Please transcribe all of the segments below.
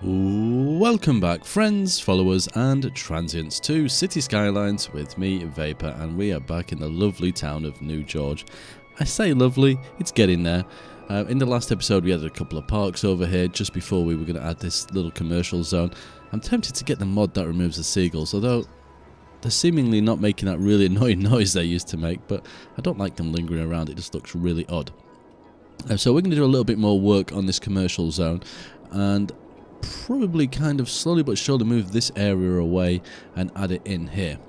Welcome back, friends, followers and transients to Cities Skylines with me, Vapor, and we are back in the lovely town of New George. I say lovely, it's getting there. In the last episode we had a couple of parks over here just before we were going to add this little commercial zone. I'm tempted to get the mod that removes the seagulls, although they're seemingly not making that really annoying noise they used to make, but I don't like them lingering around, it just looks really odd. So we're going to do a little bit more work on this commercial zone, and probably kind of slowly but surely move this area away and add it in here.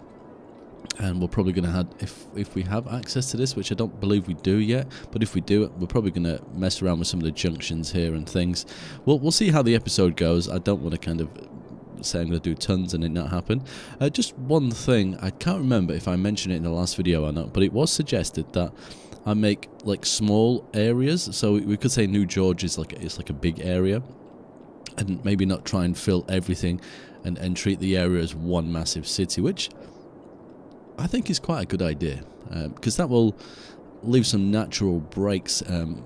And we're probably going to have, if we have access to this, which I don't believe we do yet, but if we do, we're probably going to mess around with some of the junctions here and things. We'll see how the episode goes. I don't want to kind of say I'm going to do tons and it not happen. Just one thing, I can't remember if I mentioned it in the last video or not, but it was suggested that I make like small areas. So we could say New George is like a big area, and maybe not try and fill everything and treat the area as one massive city, which I think is quite a good idea, because that will leave some natural breaks in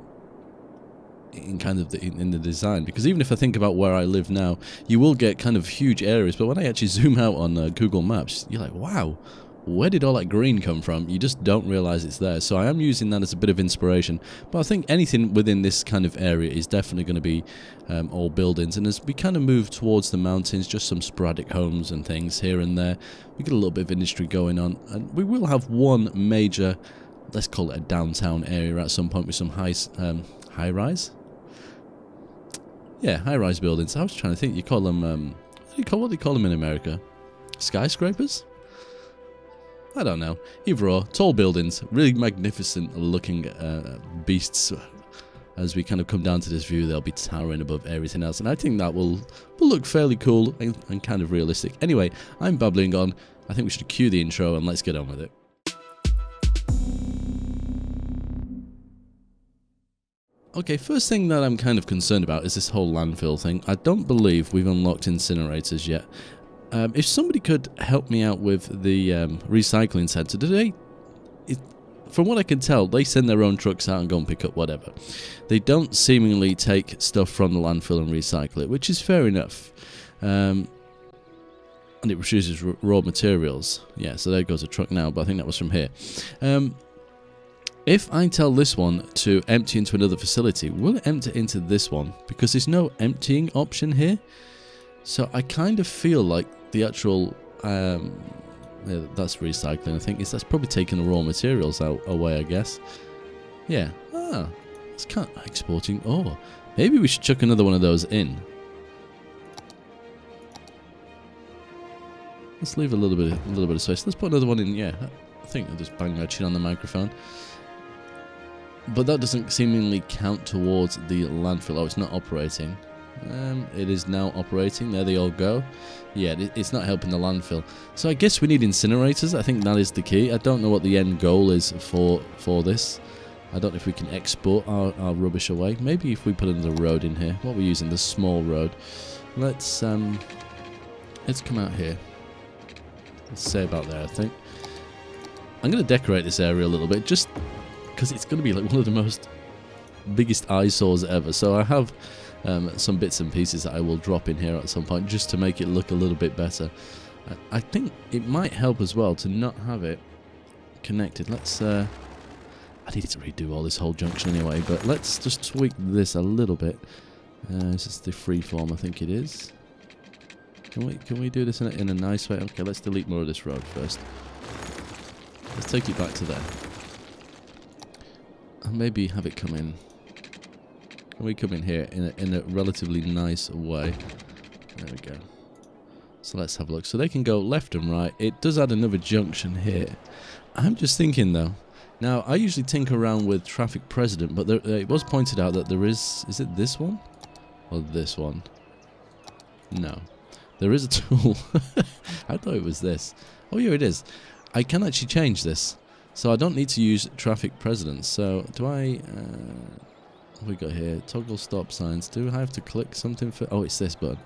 kind of in the design. Because even if I think about where I live now, you will get kind of huge areas, but when I actually zoom out on Google Maps, you're like, wow, where did all that green come from? You just don't realize it's there. So I am using that as a bit of inspiration, but I think anything within this kind of area is definitely going to be all buildings. And as we kind of move towards the mountains, just some sporadic homes and things here and there, we get a little bit of industry going on, and we will have one major, let's call it a downtown area at some point with some high-rise. Yeah, high-rise buildings. I was trying to think. You call them what do you call them in America? Skyscrapers? I don't know. Either or, tall buildings, really magnificent looking beasts. As we kind of come down to this view, they'll be towering above everything else, and I think that will look fairly cool and kind of realistic. Anyway, I'm babbling on. I think we should cue the intro and let's get on with it. Okay, first thing that I'm kind of concerned about is this whole landfill thing. I don't believe we've unlocked incinerators yet. If somebody could help me out with the recycling centre, from what I can tell, they send their own trucks out and go and pick up whatever. They don't seemingly take stuff from the landfill and recycle it, which is fair enough. And it reduces raw materials. Yeah, so there goes a truck now, but I think that was from here. If I tell this one to empty into another facility, will it empty into this one? Because there's no emptying option here. So I kind of feel like the actual, yeah, that's recycling, I think. That's probably taking the raw materials away, I guess. Yeah. It's kind of exporting. Oh, maybe we should chuck another one of those in. Let's leave a little bit of space. Let's put another one in. Yeah, I think I'll just bang my chin on the microphone. But that doesn't seemingly count towards the landfill. Oh, it's not operating. It is now operating. There they all go. Yeah, it's not helping the landfill. So I guess we need incinerators. I think that is the key. I don't know what the end goal is for this. I don't know if we can export our rubbish away. Maybe if we put another road in here. What we're using, the small road. Let's come out here. Let's say about there, I think. I'm going to decorate this area a little bit, just because it's going to be like one of the most biggest eyesores ever. So I have some bits and pieces that I will drop in here at some point just to make it look a little bit better. I think it might help as well to not have it connected. Let's I need to redo all this whole junction anyway, but let's just tweak this a little bit. This is the freeform, I think it is. Can we do this in a nice way? Okay, let's delete more of this road first. Let's take it back to there. And maybe have it come in. Can we come in here in a relatively nice way? There we go. So let's have a look. So they can go left and right. It does add another junction here. I'm just thinking though. Now, I usually tinker around with traffic precedent, but it was pointed out that there is it this one? Or this one? No. There is a tool. I thought it was this. Oh, yeah, it is. I can actually change this. So I don't need to use traffic precedents. So do I... what have we got here? Toggle stop signs. Do I have to click something for... Oh, it's this button.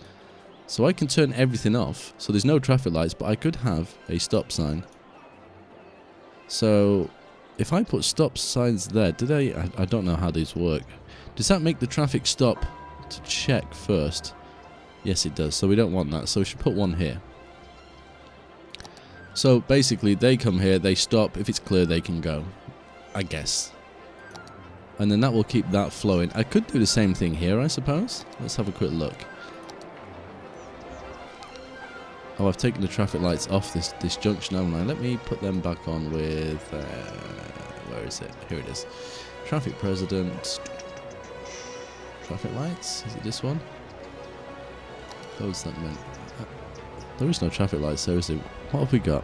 So I can turn everything off. So there's no traffic lights, but I could have a stop sign. So if I put stop signs there, I don't know how these work. Does that make the traffic stop to check first? Yes, it does. So we don't want that. So we should put one here. So basically, they come here, they stop. If it's clear, they can go, I guess. And then that will keep that flowing. I could do the same thing here, I suppose. Let's have a quick look. Oh, I've taken the traffic lights off this junction, haven't I? Let me put them back on with... where is it? Here it is. Traffic president. Traffic lights? Is it this one? Close that meant. There is no traffic lights, there is it? What have we got?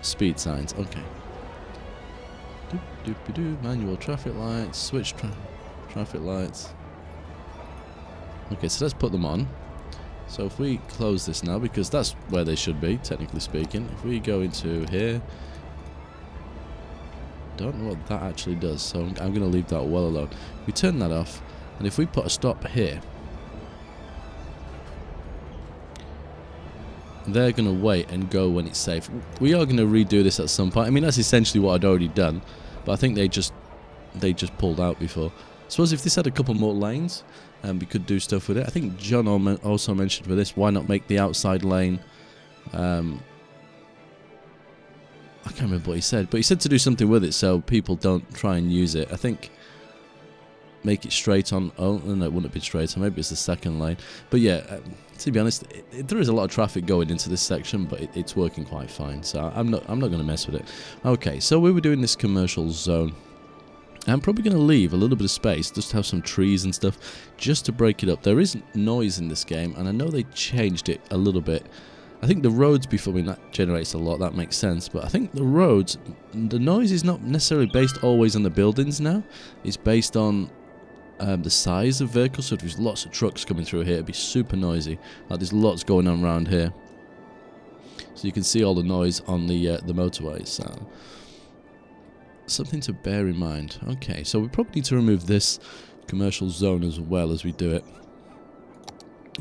Speed signs, okay. Manual traffic lights, switch traffic lights. Okay, so let's put them on. So if we close this now, because that's where they should be, technically speaking. If we go into here, don't know what that actually does, so I'm going to leave that well alone. We turn that off, and if we put a stop here, they're going to wait and go when it's safe. We are going to redo this at some point. I mean, that's essentially what I'd already done, but I think they just pulled out before. I suppose if this had a couple more lanes, we could do stuff with it. I think John also mentioned for this, why not make the outside lane... I can't remember what he said, but he said to do something with it so people don't try and use it. I think make it straight on. Oh, no, it wouldn't have been straight on. Maybe it's the second lane. But yeah, to be honest, there is a lot of traffic going into this section, but it's working quite fine. So I'm not going to mess with it. Okay, so we were doing this commercial zone. I'm probably going to leave a little bit of space, just to have some trees and stuff, just to break it up. There is noise in this game, and I know they changed it a little bit. I think the roads before, I mean, that generates a lot, that makes sense, but I think the roads, the noise is not necessarily based always on the buildings now. It's based on the size of vehicles, so if there's lots of trucks coming through here, it'd be super noisy. Like there's lots going on around here. So you can see all the noise on the motorways, so something to bear in mind. Okay, so we probably need to remove this commercial zone as well as we do it.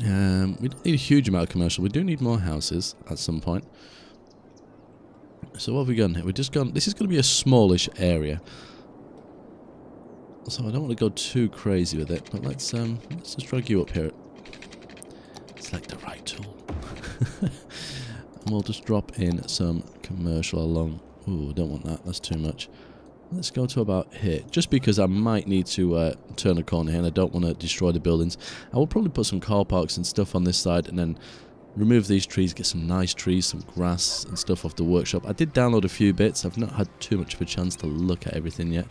We don't need a huge amount of commercial. We do need more houses at some point. So what have we done here? We've just gone... This is going to be a smallish area. So I don't want to go too crazy with it. But let's just drag you up here. Select the right tool. And we'll just drop in some commercial along... Ooh, don't want that. That's too much. Let's go to about here, just because I might need to turn a corner here and I don't want to destroy the buildings. I will probably put some car parks and stuff on this side and then remove these trees, get some nice trees, some grass and stuff off the workshop. I did download a few bits. I've not had too much of a chance to look at everything yet.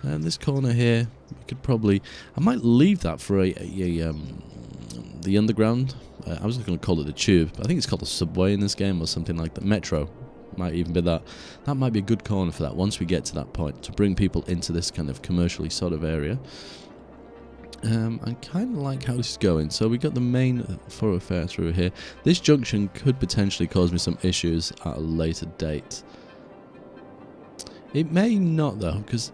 And this corner here, we could probably... I might leave that for the underground. I was going to call it the tube, but I think it's called the subway in this game or something like that. Metro. Might even be that. That might be a good corner for that once we get to that point, to bring people into this kind of commercially sort of area. I kind of like how this is going. So we got the main thoroughfare through here. This junction could potentially cause me some issues at a later date. It may not though, because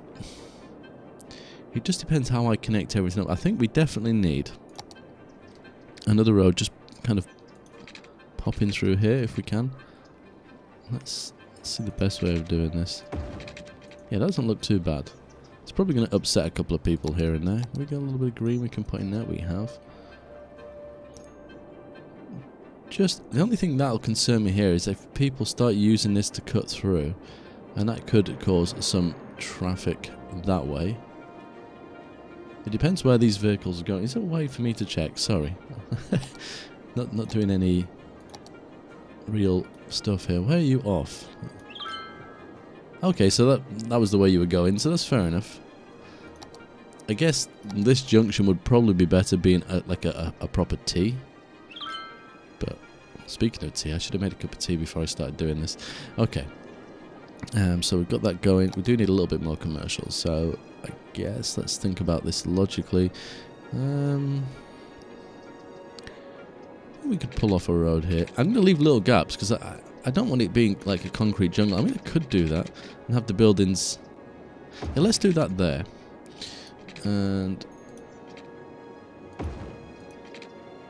it just depends how I connect everything up. I think we definitely need another road just kind of popping through here if we can. Let's see the best way of doing this. Yeah, that doesn't look too bad. It's probably going to upset a couple of people here and there. We got a little bit of green we can put in there. We have. Just the only thing that'll concern me here is if people start using this to cut through, and that could cause some traffic that way. It depends where these vehicles are going. Is there a way for me to check? Sorry. not doing any real stuff here. Where are you off? Okay, so that was the way you were going, so that's fair enough. I guess this junction would probably be better being like a proper T. But speaking of tea, I should have made a cup of tea before I started doing this. Okay. So we've got that going. We do need a little bit more commercial, so I guess let's think about this logically. We could pull off a road here. I'm going to leave little gaps because I don't want it being like a concrete jungle. I mean, I could do that and have the buildings... Yeah, let's do that there. And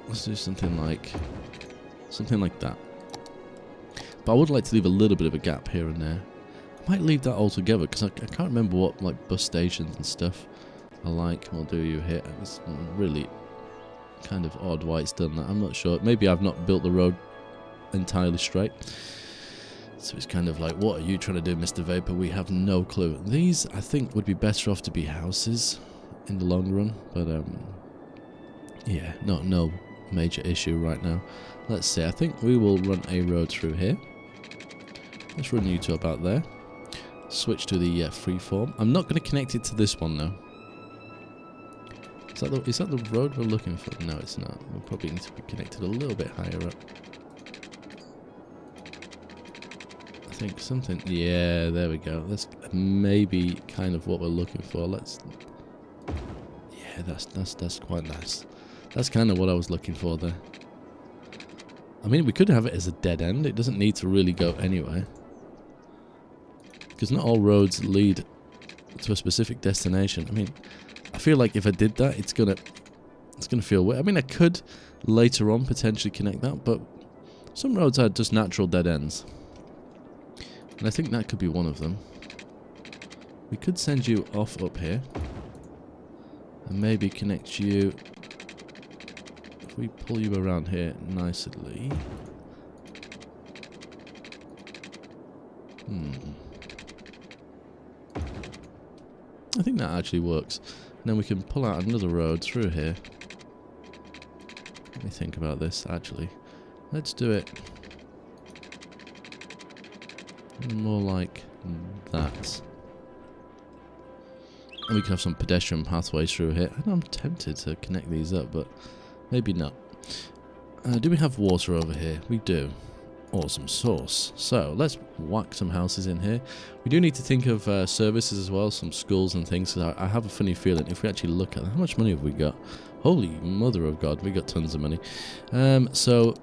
let's do something like that. But I would like to leave a little bit of a gap here and there. I might leave that all together because I can't remember what like bus stations and stuff are like. We'll do you here. It's really kind of odd why it's done that. I'm not sure. Maybe I've not built the road entirely straight. So it's kind of like, what are you trying to do, Mr. Vapor? We have no clue. These, I think, would be better off to be houses in the long run. But, yeah, no major issue right now. Let's see. I think we will run a road through here. Let's run you to about there. Switch to the freeform. I'm not going to connect it to this one, though. Is that the road we're looking for? No, it's not. We'll probably need to be connected a little bit higher up. I think something... Yeah, there we go. That's maybe kind of what we're looking for. Let's... Yeah, that's quite nice. That's kind of what I was looking for there. I mean, we could have it as a dead end. It doesn't need to really go anywhere. Because not all roads lead to a specific destination. I mean, I feel like if I did that, it's gonna feel weird. I mean, I could later on potentially connect that, but some roads are just natural dead ends. And I think that could be one of them. We could send you off up here. And maybe connect you... If we pull you around here nicely... I think that actually works. And then we can pull out another road through here. Let me think about this, actually. Let's do it more like that. And we can have some pedestrian pathways through here. And I'm tempted to connect these up, but maybe not. Do we have water over here? We do. Awesome sauce. So let's whack some houses in here. We do need to think of services as well, some schools and things. Cause I have a funny feeling if we actually look at how much money have we got? Holy mother of God, we got tons of money. So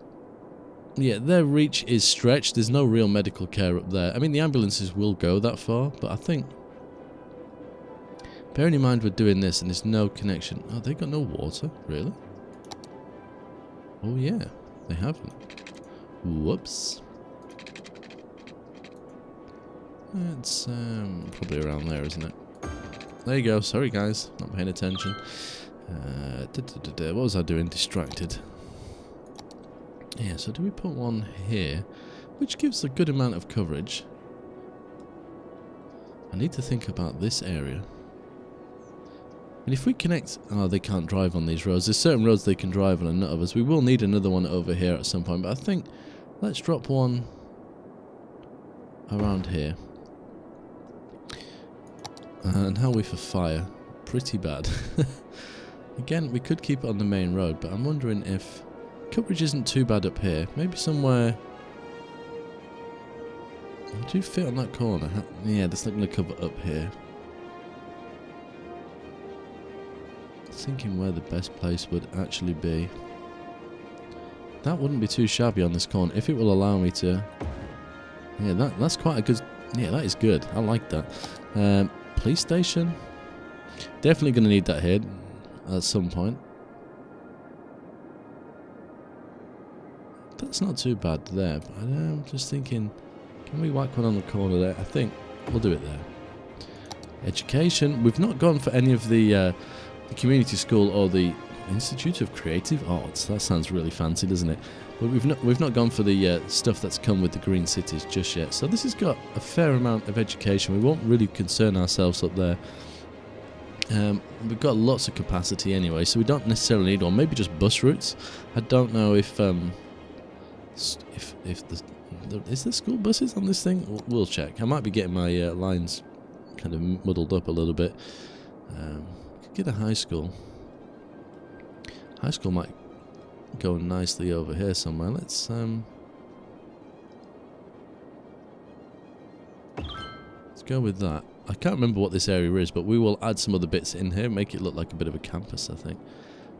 yeah, their reach is stretched. There's no real medical care up there. I mean, the ambulances will go that far, but I think, bearing in mind we're doing this and there's no connection. Oh, they got no water, really? Oh yeah, they haven't. Whoops. It's probably around there, isn't it? There you go. Sorry, guys. Not paying attention. What was I doing? Distracted. Yeah, so do we put one here? Which gives a good amount of coverage. I need to think about this area. And if we connect... Oh, they can't drive on these roads. There's certain roads they can drive on and not others. We will need another one over here at some point. But I think... Let's drop one around here. And how are we for fire? Pretty bad. Again, we could keep it on the main road, but I'm wondering if coverage isn't too bad up here. Maybe somewhere... Do you fit on that corner? Yeah, that's not going to cover up here. Thinking where the best place would actually be. That wouldn't be too shabby on this corner if it will allow me to. Yeah, that's quite a good. Yeah, that is good. I like that. Police station. Definitely going to need that here at some point. That's not too bad there. But I'm just thinking, can we whack one on the corner there? I think we'll do it there. Education. We've not gone for any of the community school or the Institute of Creative Arts. That sounds really fancy, doesn't it? But we've not gone for the stuff that's come with the green cities just yet. So this has got a fair amount of education. We won't really concern ourselves up there. We've got lots of capacity anyway, so we don't necessarily need one. Maybe just bus routes. I don't know if is there school buses on this thing? We'll check. I might be getting my lines kind of muddled up a little bit. Could get a high school. High school might go nicely over here somewhere. Let's go with that. I can't remember what this area is, but we will add some other bits in here, make it look like a bit of a campus, I think.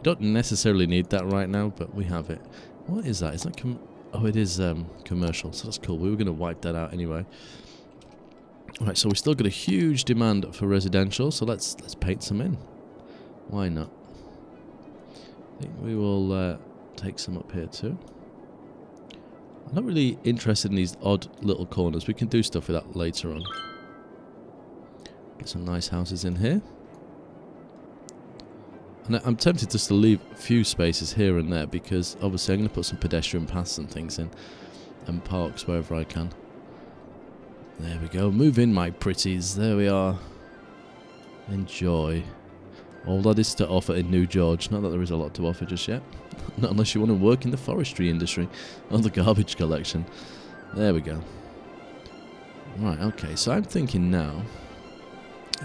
Don't necessarily need that right now, but we have it. What is that? Is that oh, it is commercial, so that's cool. We were going to wipe that out anyway. Alright, so we still got a huge demand for residential, so let's paint some in. Why not? I think we will take some up here too. I'm not really interested in these odd little corners. We can do stuff with that later on. Get some nice houses in here. And I'm tempted just to leave a few spaces here and there, because obviously I'm going to put some pedestrian paths and things in, and parks wherever I can. There we go. Move in, my pretties. There we are. Enjoy. All that is to offer in New George. Not that there is a lot to offer just yet. Not unless you want to work in the forestry industry or the garbage collection. There we go. Right, okay. So I'm thinking now,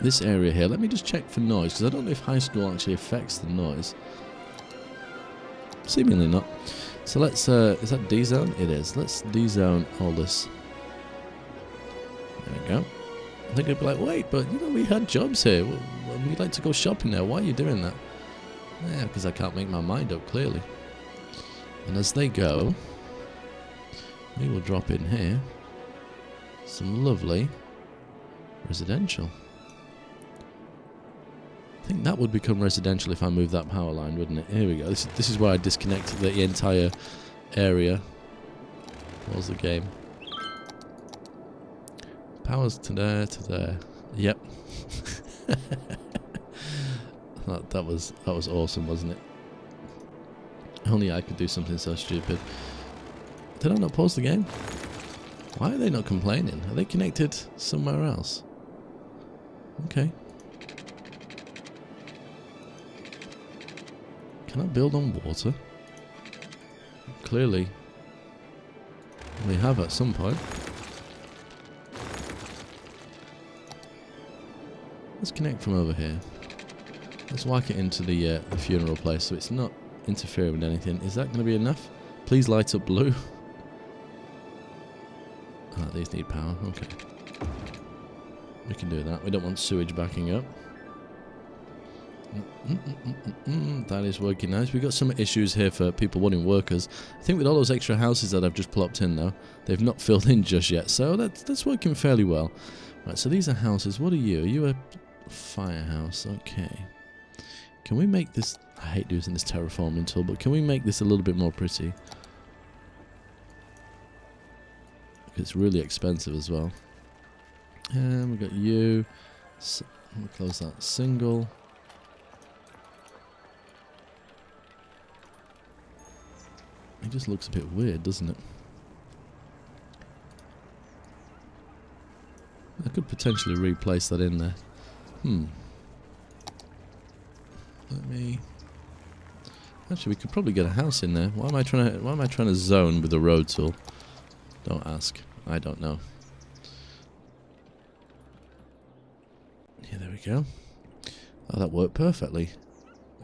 this area here, let me just check for noise, because I don't know if high school actually affects the noise. Seemingly not. So let's, is that D-zone? It is. Let's D-zone all this. There we go. I think I'd be like, wait, but you know, we had jobs here. We'd like to go shopping there. Why are you doing that? Yeah, because I can't make my mind up, clearly. And as they go, we will drop in here some lovely residential. I think that would become residential if I move that power line, wouldn't it? Here we go. This is where I disconnected the entire area. Pause the game. Powers to there, to there. Yep. that was awesome, wasn't it? Only I could do something so stupid. Did I not pause the game? Why are they not complaining? Are they connected somewhere else? Okay. Can I build on water? Clearly, we have at some point. Let's connect from over here. Let's whack it into the funeral place so it's not interfering with anything. Is that going to be enough? Please light up blue. Ah, these need power. Okay. We can do that. We don't want sewage backing up. That is working nice. We've got some issues here for people wanting workers. I think with all those extra houses that I've just plopped in though, they've not filled in just yet. So that's working fairly well. Right, so these are houses. What are you? Are you a firehouse? Okay. Can we make this... I hate using this terraforming tool, but can we make this a little bit more pretty? It's really expensive as well. And we've got you. So, we'll close that. Single. It just looks a bit weird, doesn't it? I could potentially replace that in there. Let me... Actually, we could probably get a house in there. Why am I trying to zone with the road tool? Don't ask. I don't know. Yeah, there we go. Oh, that worked perfectly.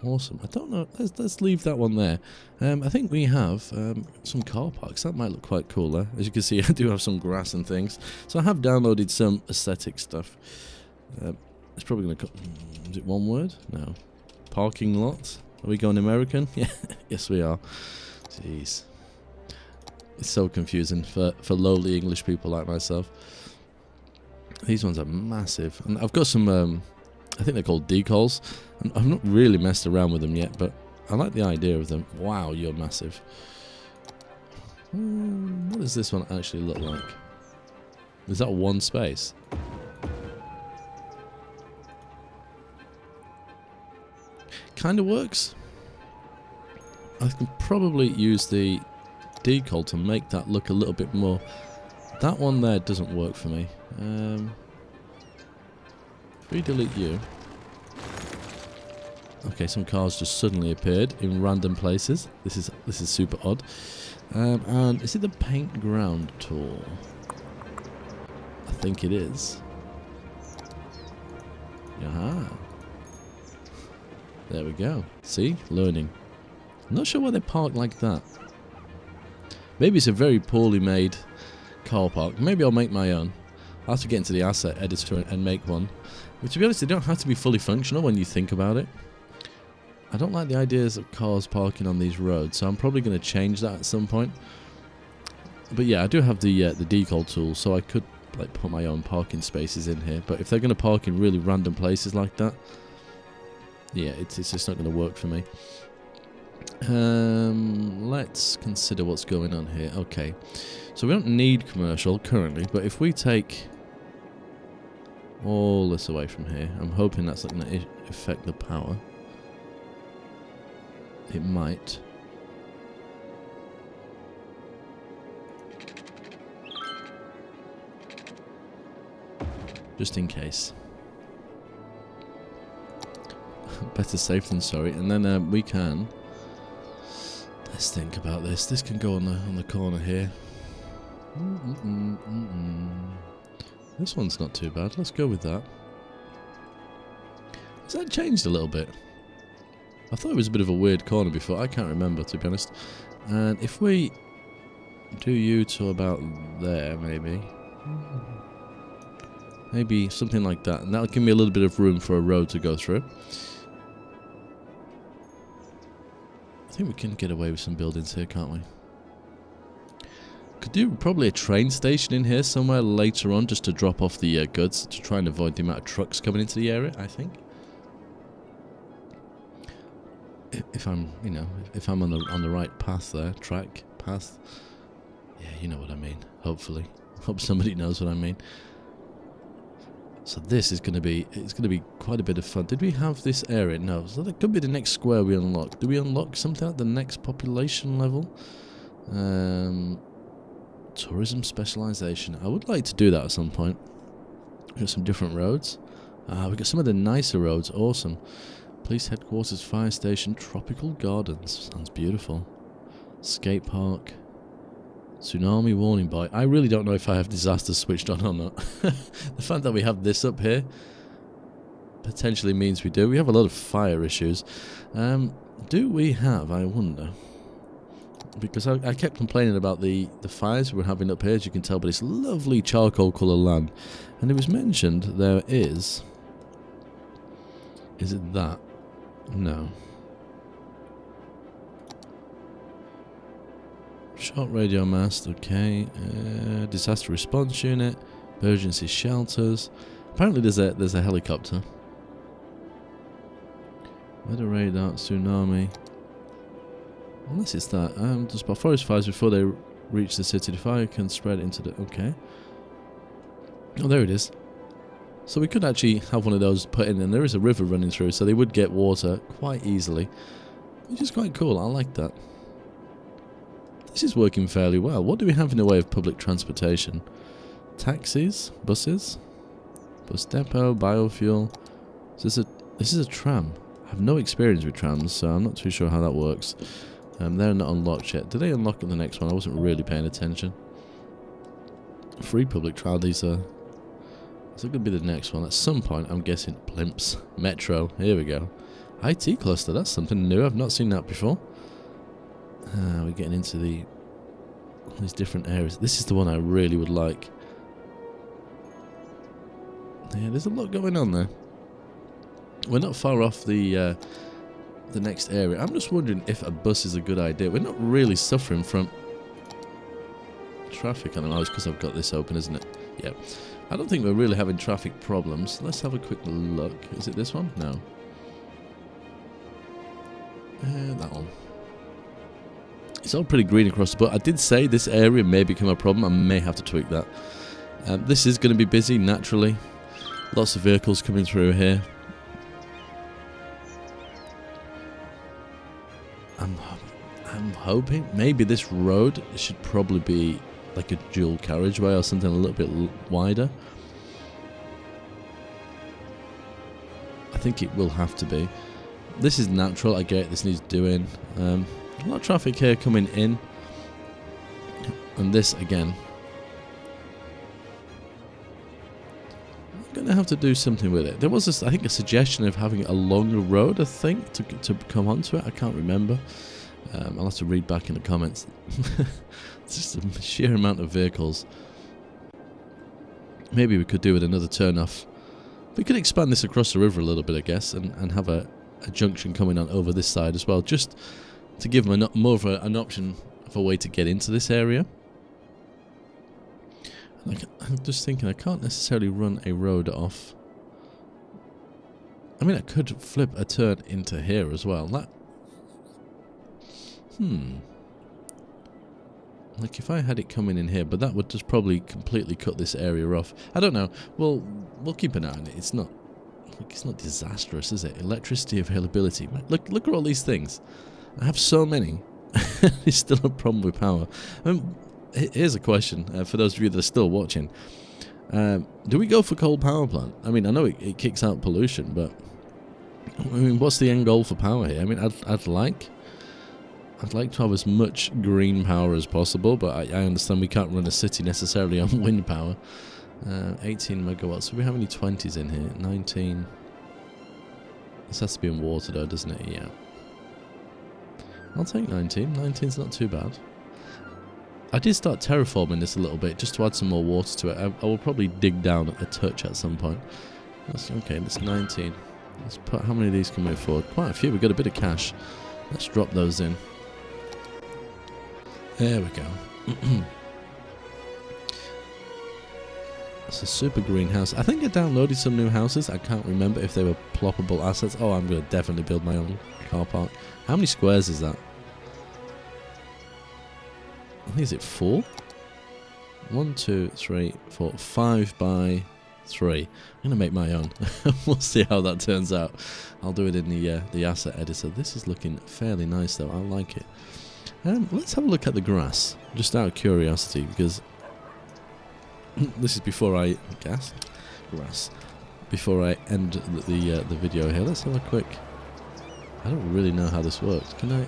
Awesome. I don't know. Let's leave that one there. I think we have some car parks. That might look quite cool there. As you can see, I do have some grass and things. So I have downloaded some aesthetic stuff. It's probably going to... Is it one word? No. Parking lot? Are we going American? Yeah. Yes, we are. Jeez. It's so confusing for lowly English people like myself. These ones are massive. And I've got some... I think they're called decals. And I've not really messed around with them yet, but I like the idea of them. Wow, you're massive. What does this one actually look like? Is that one space? Kind of works. I can probably use the decal to make that look a little bit more. That one there doesn't work for me. If we delete you. Okay, some cars just suddenly appeared in random places. This is super odd. And is it the paint ground tool? I think it is. Aha. There we go. See? Learning. I'm not sure why they park like that. Maybe it's a very poorly made car park. Maybe I'll make my own. I'll have to get into the asset editor and make one. But to be honest, they don't have to be fully functional when you think about it. I don't like the ideas of cars parking on these roads, so I'm probably going to change that at some point. But yeah, I do have the decal tool, so I could like put my own parking spaces in here. But if they're going to park in really random places like that, yeah, it's just not going to work for me. Let's consider what's going on here. Okay, so we don't need commercial currently, but if we take all this away from here, I'm hoping that's not going to affect the power. it might. Just in case. Better safe than sorry. And then we can... Let's think about this. This can go on the corner here. This one's not too bad. Let's go with that. Has that changed a little bit? I thought it was a bit of a weird corner before. I can't remember, to be honest. And if we do you to about there, maybe. Maybe something like that. And that'll give me a little bit of room for a road to go through. I think we can get away with some buildings here, can't we? Could do probably a train station in here somewhere later on just to drop off the goods to try and avoid the amount of trucks coming into the area, I think. If I'm, you know, if I'm on the right path there, path. Yeah, you know what I mean. Hopefully. Hope somebody knows what I mean. So this is going to be, it's going to be quite a bit of fun. Did we have this area? No. So that could be the next square we unlock. Do we unlock something at the next population level? Tourism specialization. I would like to do that at some point. We've got some different roads. We've got some of the nicer roads. Awesome. Police headquarters, fire station, tropical gardens. Sounds beautiful. Skate park. Tsunami warning buoy. I really don't know if I have disasters switched on or not. The fact that we have this up here potentially means we do. We have a lot of fire issues. Do we have, I wonder... Because I kept complaining about the fires we're having up here, as you can tell by this lovely charcoal colour land. And it was mentioned there is... Is it that? No. Short radio mast, okay. Disaster response unit. Emergency shelters. Apparently there's a helicopter. Weather radar, tsunami. Unless it's that. To spot forest fires before they reach the city. The fire can spread into the... Okay. Oh, there it is. So we could actually have one of those put in, and there is a river running through, so they would get water quite easily. Which is quite cool. I like that. This is working fairly well. What do we have in the way of public transportation? Taxis? Buses? Bus depot? Biofuel? This is a tram. I have no experience with trams, so I'm not too sure how that works. They're not unlocked yet. Do they unlock at the next one? I wasn't really paying attention. Free public trial. These are... Is it going to be the next one? At some point, I'm guessing Plimps. Metro. Here we go. IT cluster. That's something new. I've not seen that before. We're getting into all these different areas. This is the one I really would like. Yeah, there's a lot going on there. We're not far off the next area. I'm just wondering if a bus is a good idea. We're not really suffering from traffic. I don't know. It's because I've got this open, isn't it? Yeah. I don't think we're really having traffic problems. Let's have a quick look. Is it this one? No. That one. It's all pretty green across the board. I did say this area may become a problem. I may have to tweak that. This is going to be busy, naturally. Lots of vehicles coming through here. I'm hoping maybe this road should probably be like a dual carriageway or something a little bit wider. I think it will have to be. This is natural. I get this needs doing. A lot of traffic here coming in, and this again. I'm gonna have to do something with it. There was, I think, a suggestion of having a longer road. I think to come onto it. I can't remember. I'll have to read back in the comments. It's just a sheer amount of vehicles. Maybe we could do with another turn off. We could expand this across the river a little bit, I guess, and have a junction coming on over this side as well, just to give them more of an option of a way to get into this area. I'm just thinking I can't necessarily run a road off. I mean, I could flip a turn into here as well. That... Like if I had it coming in here, but that would just probably completely cut this area off. I don't know. We'll keep an eye on it. It's not disastrous, is it? Electricity availability. Look at all these things. I have so many. It's still a problem with power. Here's a question for those of you that are still watching. Do we go for coal power plant? I mean, I know it kicks out pollution, but I mean, what's the end goal for power here? I mean, I'd like to have as much green power as possible, but I understand we can't run a city necessarily on wind power. 18 megawatts. Do we have any 20s in here? 19. This has to be in water though, doesn't it? Yeah. I'll take 19. 19's not too bad. I did start terraforming this a little bit just to add some more water to it. I will probably dig down a touch at some point. That's okay. That's 19. Let's put, how many of these can we afford? Quite a few. We've got a bit of cash. Let's drop those in. There we go. It's a super greenhouse. I think I downloaded some new houses. I can't remember if they were ploppable assets. Oh, I'm going to definitely build my own car park. How many squares is that? I think, is it 4? 1, 2, 3, 4, 5 by 3. I'm going to make my own. We'll see how that turns out. I'll do it in the asset editor. This is looking fairly nice though. I like it. Let's have a look at the grass, just out of curiosity, because this is before I grass. Before I end the video here, let's have a quick. I don't really know how this works. Can I?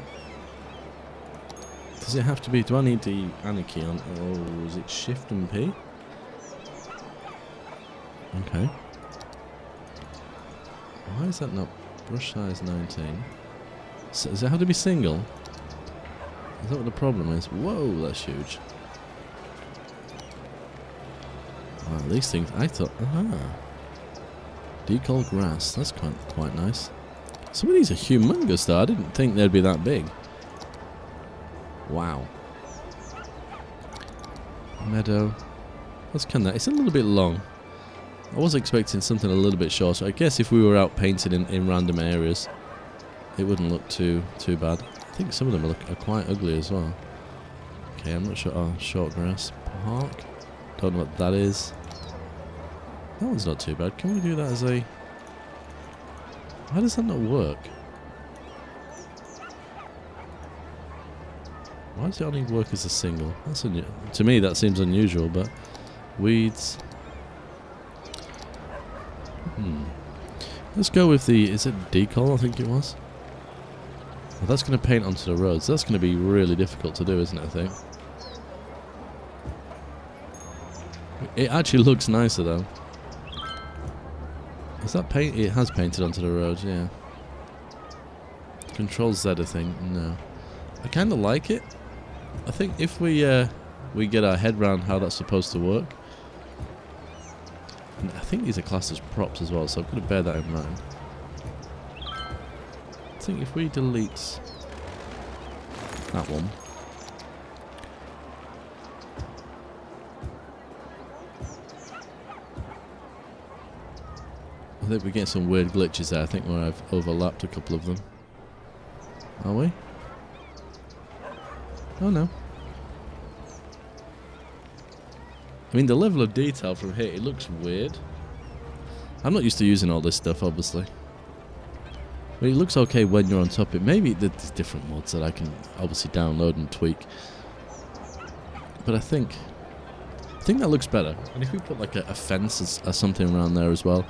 Does it have to be? Do I need the anarchy on? Oh, is it Shift and P? Okay. Why is that not brush size 19? So does it have to be single? Is that what the problem is? Whoa, that's huge. Wow, these things, I thought, decal grass, that's quite nice. Some of these are humongous though, I didn't think they'd be that big. Wow. Meadow. That's kind of, it's a little bit long. I was expecting something a little bit shorter. I guess if we were out painting in random areas, it wouldn't look too bad. I think some of them are quite ugly as well. Okay, I'm not sure. Oh, short grass park. Don't know what that is. That one's not too bad. Can we do that as a... Why does that not work? Why does it only work as a single? That's to me that seems unusual, but... Weeds. Let's go with the... Is it decal? I think it was. Well, that's going to paint onto the roads. That's going to be really difficult to do, isn't it, I think? It actually looks nicer, though. Is that paint? It has painted onto the roads, yeah. Control Z, I think. No. I kind of like it. I think if we get our head around how that's supposed to work. And I think these are classed as props as well, so I've got to bear that in mind. I think if we delete that one, I think we get some weird glitches there. I think where I've overlapped a couple of them. Are we? Oh no. I mean, the level of detail from here, it looks weird. I'm not used to using all this stuff, obviously. But it looks okay when you're on top of it. Maybe there's different mods that I can obviously download and tweak. But I think that looks better. And if we put like a fence or something around there as well,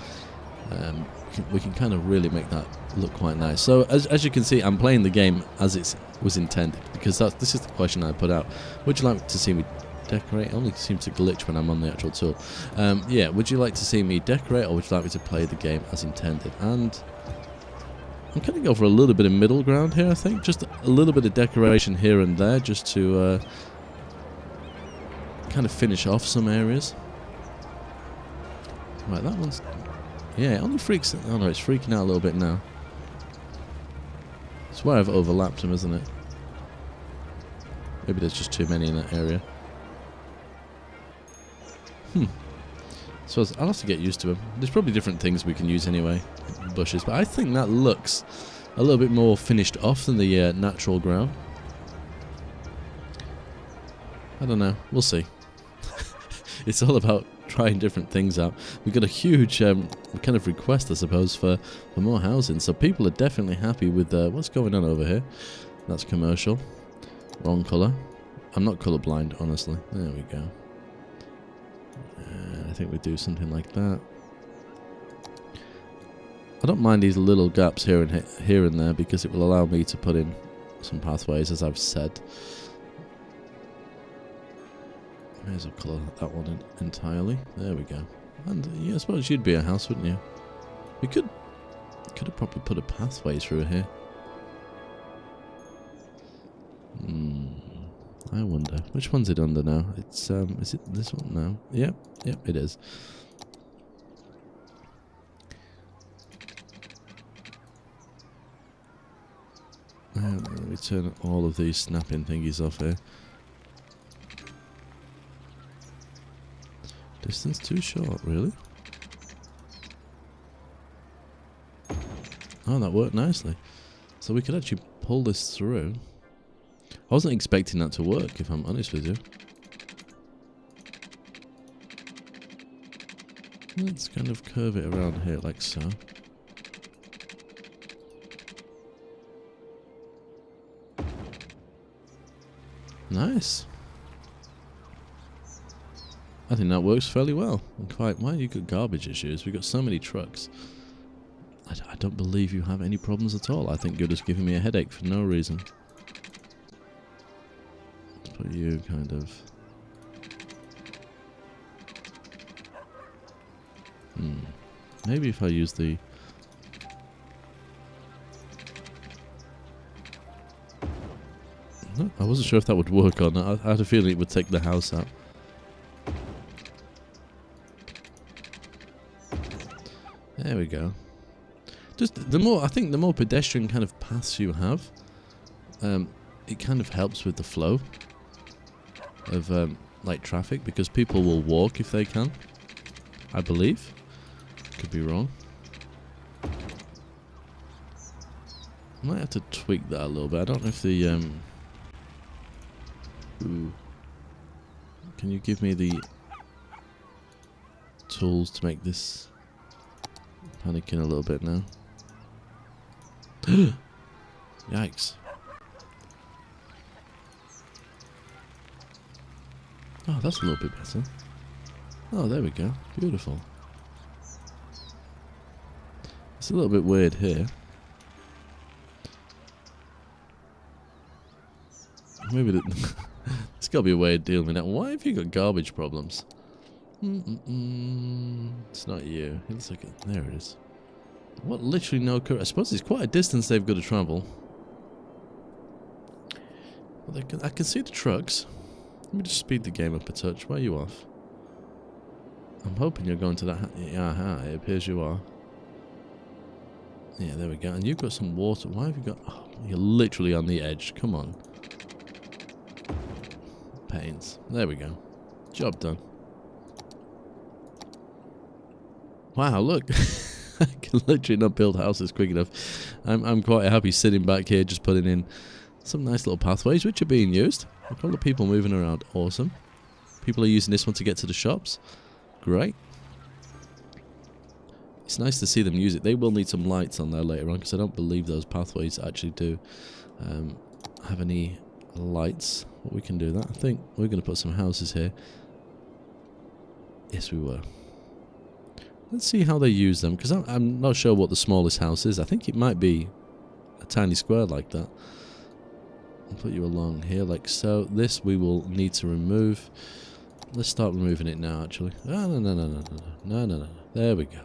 we can kind of really make that look quite nice. So as you can see, I'm playing the game as it was intended, because this is the question I put out. Would you like to see me decorate? It only seems to glitch when I'm on the actual tool. Yeah, would you like to see me decorate, or would you like me to play the game as intended? And I'm going to go for a little bit of middle ground here, I think. Just a little bit of decoration here and there, just to kind of finish off some areas. Right, that one's... Yeah, it only freaks... Oh no, it's freaking out a little bit now. It's where I've overlapped them, isn't it? Maybe there's just too many in that area. So I'll have to get used to them. There's probably different things we can use anyway, bushes, but I think that looks a little bit more finished off than the natural ground. I don't know. We'll see. It's all about trying different things out. We've got a huge kind of request, I suppose, for more housing. So people are definitely happy with what's going on over here. That's commercial. Wrong colour. I'm not colourblind, honestly. There we go. I think we do something like that. I don't mind these little gaps here and there because it will allow me to put in some pathways, as I've said. May as well colour that one in entirely. There we go. And yeah, I suppose you'd be a house, wouldn't you? We could have probably put a pathway through here. I wonder which one's it under now. It's is it this one now? Yep, it is. Let me turn all of these snapping thingies off here. Distance too short, really? Oh, that worked nicely. So we could actually pull this through. I wasn't expecting that to work, if I'm honest with you. Let's kind of curve it around here like so. Nice. I think that works fairly well. And quite, why you got garbage issues? We've got so many trucks. I don't believe you have any problems at all. I think you're just giving me a headache for no reason. Let's put you kind of... Maybe if I use the... No, I wasn't sure if that would work or not. I had a feeling it would take the house out. There we go. Just the more, I think the more pedestrian kind of paths you have, it kind of helps with the flow of like traffic, because people will walk if they can, I believe. Could be wrong. I might have to tweak that a little bit. I don't know if the ooh. Can you give me the tools to make this... Panicking a little bit now. Yikes. Oh, that's a little bit better. Oh, there we go. Beautiful. It's a little bit weird here. Maybe there's got to be a way of dealing with that. Why have you got garbage problems? It's not you. It looks like it. There it is. What? Literally no curve. I suppose it's quite a distance they've got to travel. Well, I can see the trucks. Let me just speed the game up a touch. Where are you off? I'm hoping you're going to that... Aha, it appears you are. Yeah, there we go. And you've got some water. Why have you got... Oh, you're literally on the edge. Come on. Pains. There we go. Job done. Wow, look. I can literally not build houses quick enough. I'm quite happy sitting back here just putting in some nice little pathways which are being used. Look, all the people moving around. Awesome. People are using this one to get to the shops. Great. It's nice to see them use it. They will need some lights on there later on, because I don't believe those pathways actually do have any lights. But we can do that. I think we're going to put some houses here. Yes, we were. Let's see how they use them, because I'm not sure what the smallest house is. I think it might be a tiny square like that. I'll put you along here like so. This we will need to remove. Let's start removing it now, actually. Oh, no. There we go.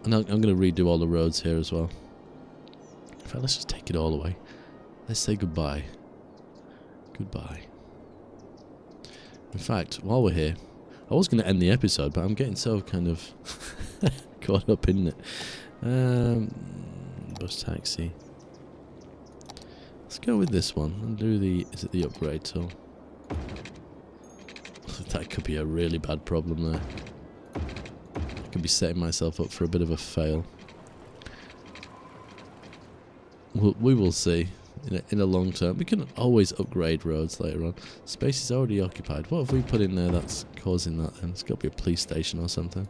And I'm going to redo all the roads here as well. In fact, let's just take it all away. Let's say goodbye. Goodbye. In fact, while we're here, I was going to end the episode, but I'm getting so kind of caught up in it. Bus taxi. Let's go with this one and do the... Is it the upgrade tool? That could be a really bad problem there. I could be setting myself up for a bit of a fail. We will see. In the long term, we can always upgrade roads later on. Space is already occupied. What have we put in there that's causing that then? It's got to be a police station or something.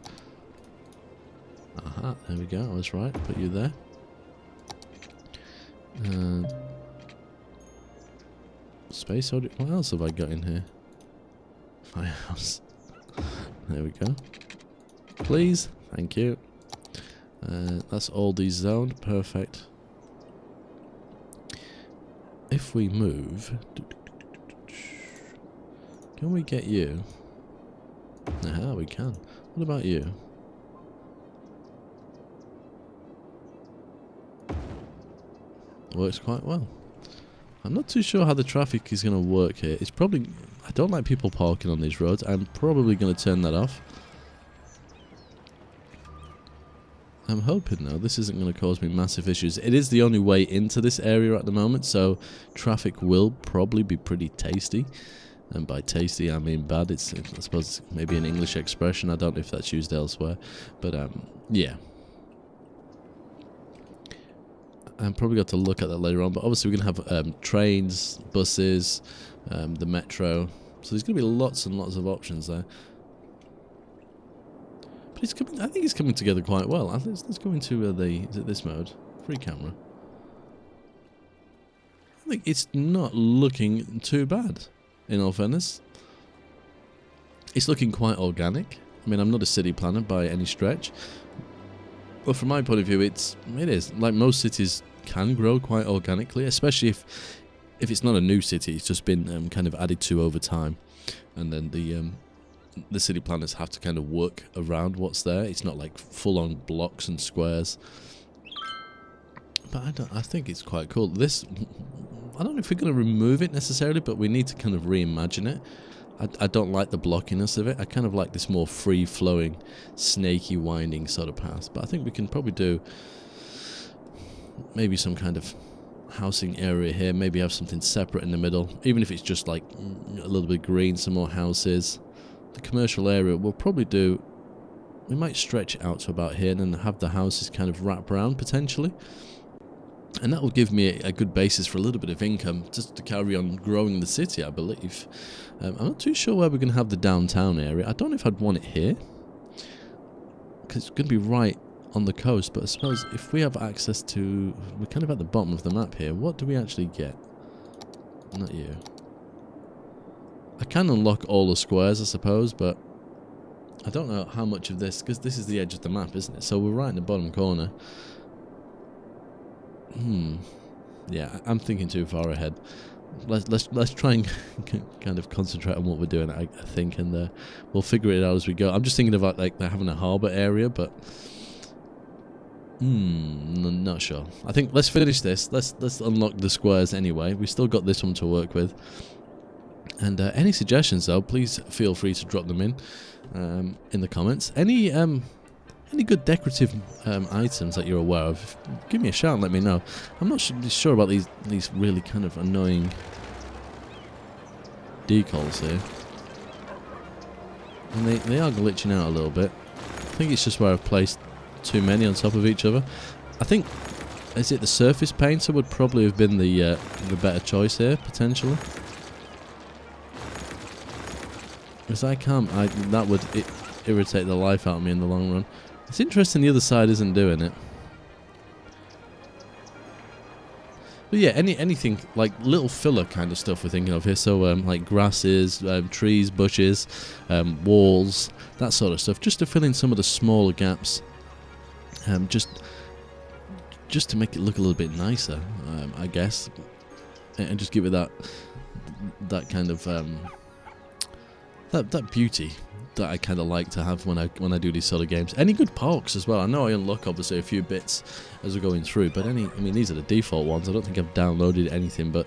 Aha, there we go. I was right. Put you there. And space audit. What else have I got in here? Firehouse. There we go. Please. Thank you. That's all dezoned. Perfect. If we move... Can we get you? Aha, we can. What about you? Works quite well. I'm not too sure how the traffic is going to work here. It's probably... I don't like people parking on these roads. I'm probably going to turn that off. I'm hoping, though, this isn't going to cause me massive issues. It is the only way into this area at the moment, so traffic will probably be pretty tasty. And by tasty, I mean bad. It's, I suppose, maybe an English expression. I don't know if that's used elsewhere. But, yeah. I'm probably got to look at that later on. But obviously, we're going to have trains, buses, the metro. So there's going to be lots and lots of options there. But it's coming. I think it's coming together quite well. Let's go into is it this mode? Free camera. I think it's not looking too bad, in all fairness. It's looking quite organic. I mean, I'm not a city planner by any stretch. But from my point of view, it is. Like most cities can grow quite organically, especially if it's not a new city, it's just been kind of added to over time. And then the city planners have to kind of work around what's there. It's not like full-on blocks and squares. But I think it's quite cool. This, I don't know if we're going to remove it necessarily, but we need to kind of reimagine it. I don't like the blockiness of it. I kind of like this more free-flowing, snaky, winding sort of path. But I think we can probably do maybe some kind of housing area here. Maybe have something separate in the middle. Even if it's just like a little bit green, some more houses. The commercial area we'll probably do... We might stretch it out to about here and then have the houses kind of wrap around, potentially. And that will give me a good basis for a little bit of income just to carry on growing the city, I believe. I'm not too sure where we're going to have the downtown area. I don't know if I'd want it here, because it's going to be right on the coast. But I suppose if we have access to... We're kind of at the bottom of the map here. What do we actually get? Not you. I can unlock all the squares, I suppose, but I don't know how much of this... Because this is the edge of the map, isn't it? So we're right in the bottom corner. Yeah, I'm thinking too far ahead. Let's try and kind of concentrate on what we're doing. I think, and we'll figure it out as we go. I'm just thinking about like having a harbour area, but not sure. I think let's finish this. Let's unlock the squares anyway. We still got this one to work with. And any suggestions though, please feel free to drop them in the comments. Any good decorative items that you're aware of, give me a shout and let me know. I'm not sure about these really kind of annoying decals here. And they are glitching out a little bit. I think it's just where I've placed too many on top of each other. I think, is it the surface painter would probably have been the better choice here, potentially. Because that would irritate the life out of me in the long run. It's interesting the other side isn't doing it. But yeah, anything like little filler kind of stuff we're thinking of here. So like grasses, trees, bushes, walls, that sort of stuff, just to fill in some of the smaller gaps. Just to make it look a little bit nicer, I guess, and just give it that kind of that beauty that I kind of like to have when I do these sort of games. Any good parks as well. I know I unlock obviously a few bits as we're going through, but I mean these are the default ones. I don't think I've downloaded anything, but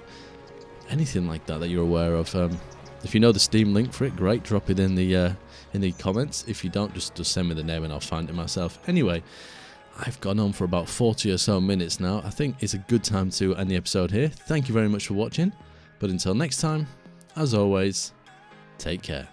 anything like that you're aware of. If you know the Steam link for it, great. Drop it in the comments. If you don't, just send me the name and I'll find it myself. Anyway, I've gone on for about 40 or so minutes now. I think it's a good time to end the episode here. Thank you very much for watching. But until next time, as always, take care.